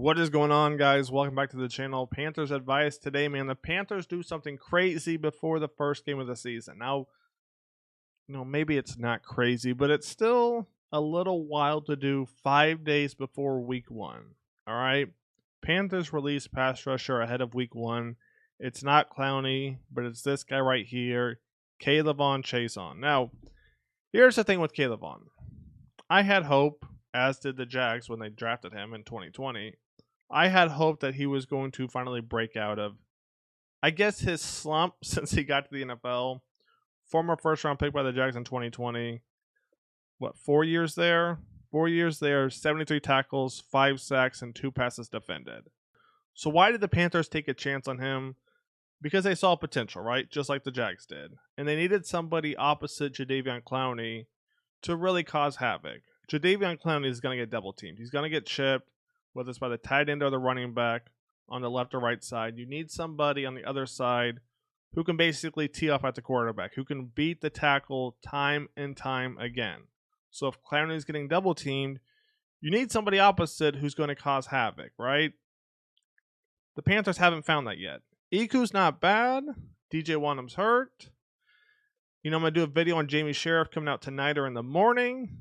What is going on, guys? Welcome back to the channel. Panthers advice today, man. The Panthers do something crazy before the first game of the season. Now, maybe it's not crazy, but it's still a little wild to do 5 days before week 1. All right. Panthers release pass rusher ahead of week 1. It's not Clowney, but it's this guy right here, K'Lavon Chaisson. Now, here's the thing with K'Lavon. I had hope, as did the Jags when they drafted him in 2020. I had hope that he was going to finally break out of, I guess, his slump since he got to the NFL. Former first-round pick by the Jags in 2020. 4 years there? 4 years there, 73 tackles, 5 sacks, and 2 passes defended. So why did the Panthers take a chance on him? Because they saw potential, right? Just like the Jags did. And they needed somebody opposite Jadeveon Clowney to really cause havoc. Jadeveon Clowney is going to get double-teamed. He's going to get chipped, whether it's by the tight end or the running back on the left or right side. You need somebody on the other side who can basically tee off at the quarterback, who can beat the tackle time and time again. So if Clowney is getting double teamed, you need somebody opposite who's going to cause havoc, right? The Panthers haven't found that yet. Iku's not bad. DJ Wonnum's hurt. I'm going to do a video on Jamie Sheriff coming out tonight or in the morning.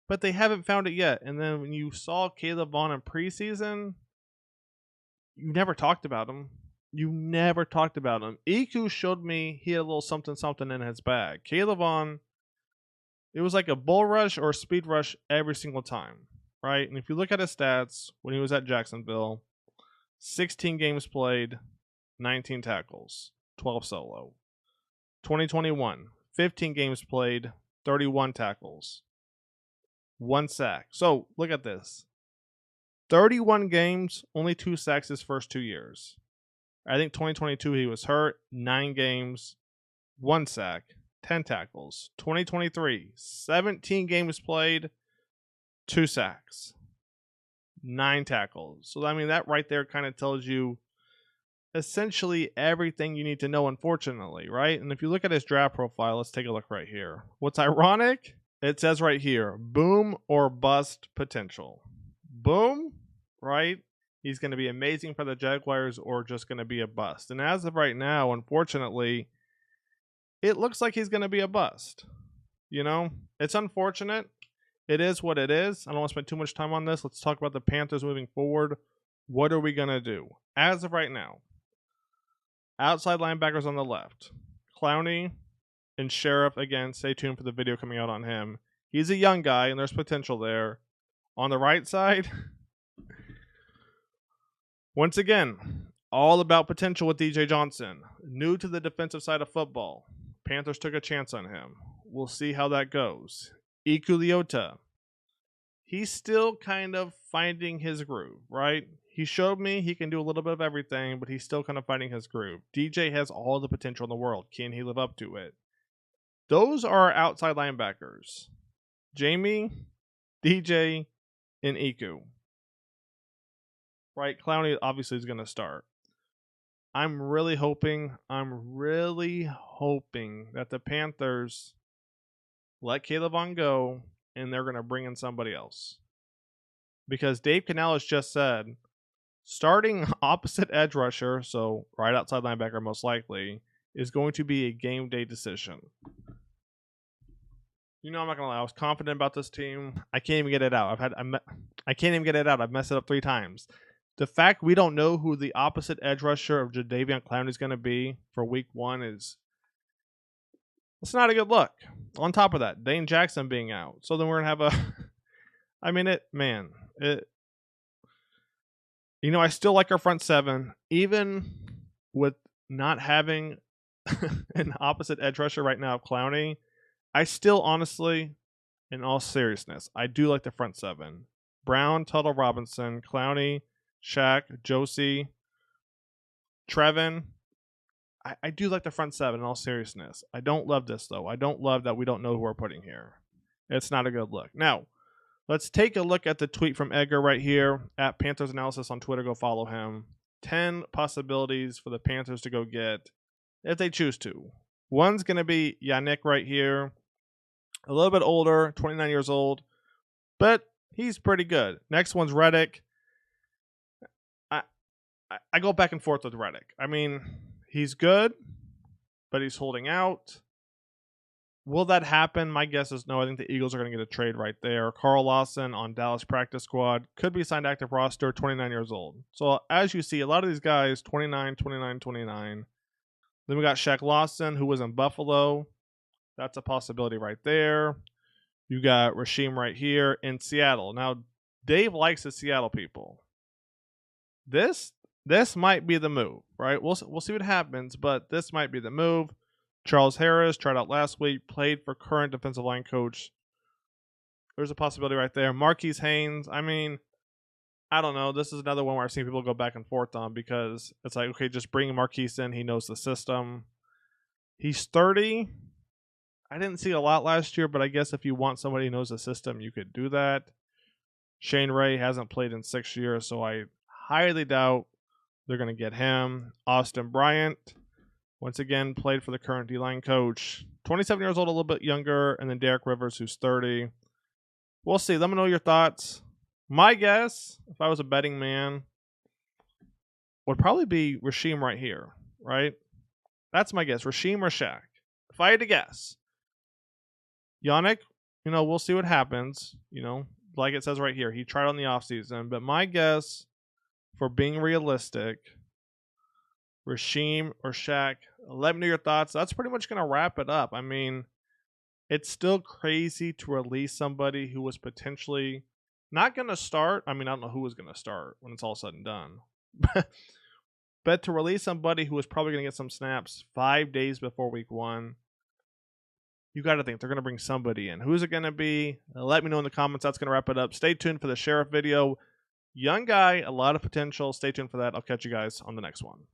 But they haven't found it yet. And then when you saw K'Lavon in preseason, you never talked about him. You never talked about him. Iku showed me he had a little something in his bag. K'Lavon, it was like a bull rush or a speed rush every single time, right? And if you look at his stats when he was at Jacksonville, 16 games played, 19 tackles, 12 solo. 2021, 15 games played, 31 tackles. 1 sack. So look at this. 31 games, only 2 sacks his first 2 years. I think 2022 he was hurt. 9 games, 1 sack, 10 tackles. 2023, 17 games played, 2 sacks, 9 tackles. So that right there kind of tells you essentially everything you need to know, unfortunately, right? And if you look at his draft profile, let's take a look right here. What's ironic? It says right here, boom or bust potential. Boom, right? He's going to be amazing for the Jaguars or just going to be a bust. And as of right now, unfortunately, it looks like he's going to be a bust. It's unfortunate. It is what it is. I don't want to spend too much time on this. Let's talk about the Panthers moving forward. What are we going to do? As of right now, outside linebackers on the left, Clowney and Sheriff, again, stay tuned for the video coming out on him. He's a young guy, and there's potential there. On the right side, once again, all about potential with DJ Johnson. New to the defensive side of football. Panthers took a chance on him. We'll see how that goes. Leota. He's still kind of finding his groove, right? He showed me he can do a little bit of everything, but he's still kind of finding his groove. DJ has all the potential in the world. Can he live up to it? Those are outside linebackers. Jamie, DJ, and Iku. Right? Clowney obviously is going to start. I'm really hoping that the Panthers let K'Lavon go and they're going to bring in somebody else. Because Dave Canales just said, starting opposite edge rusher, so right outside linebacker most likely, is going to be a game day decision. I'm not gonna lie. I was confident about this team. I can't even get it out. I can't even get it out. I've messed it up 3 times. The fact we don't know who the opposite edge rusher of Jadeveon Clowney is going to be for week 1 it's not a good look. On top of that, Dane Jackson being out, so then we're gonna have a. I still like our front 7, even with not having an opposite edge rusher right now of Clowney. I still, honestly, in all seriousness, I do like the front 7. Brown, Tuttle, Robinson, Clowney, Shaq, Josie, Trevin. I do like the front 7 in all seriousness. I don't love this, though. I don't love that we don't know who we're putting here. It's not a good look. Now, let's take a look at the tweet from Edgar right here at Panthers Analysis on Twitter. Go follow him. 10 possibilities for the Panthers to go get if they choose to. One's going to be Yannick right here. A little bit older, 29 years old, but he's pretty good. Next one's Reddick. I go back and forth with Reddick. I mean, he's good, but he's holding out. Will that happen? My guess is no. I think the Eagles are going to get a trade right there. Carl Lawson on Dallas practice squad could be signed active roster, 29 years old. So as you see, a lot of these guys, 29, 29, 29. Then we got Shaq Lawson, who was in Buffalo. That's a possibility right there. You got Rasheem right here in Seattle. Now, Dave likes the Seattle people. This might be the move, right? We'll see what happens, but this might be the move. Charles Harris tried out last week, played for current defensive line coach. There's a possibility right there. Marquise Haynes, I mean, I don't know. This is another one where I've seen people go back and forth on because it's like, okay, just bring Marquise in. He knows the system. He's 30. I didn't see a lot last year, but I guess if you want somebody who knows the system, you could do that. Shane Ray hasn't played in 6 years, so I highly doubt they're going to get him. Austin Bryant, once again, played for the current D-line coach. 27 years old, a little bit younger. And then Derek Rivers, who's 30. We'll see. Let me know your thoughts. My guess, if I was a betting man, would probably be Rasheem right here, right? That's my guess. Rasheem or Shaq. If I had to guess. Yannick, we'll see what happens. Like it says right here, he tried on the offseason. But my guess, for being realistic, Rasheem or Shaq. Let me know your thoughts. That's pretty much going to wrap it up. I mean, it's still crazy to release somebody who was potentially not going to start. I mean, I don't know who was going to start when it's all said and done. But to release somebody who was probably going to get some snaps 5 days before week 1, you got to think they're going to bring somebody in. Who's it going to be? Let me know in the comments. That's going to wrap it up. Stay tuned for the Sheriff video. Young guy, a lot of potential. Stay tuned for that. I'll catch you guys on the next one.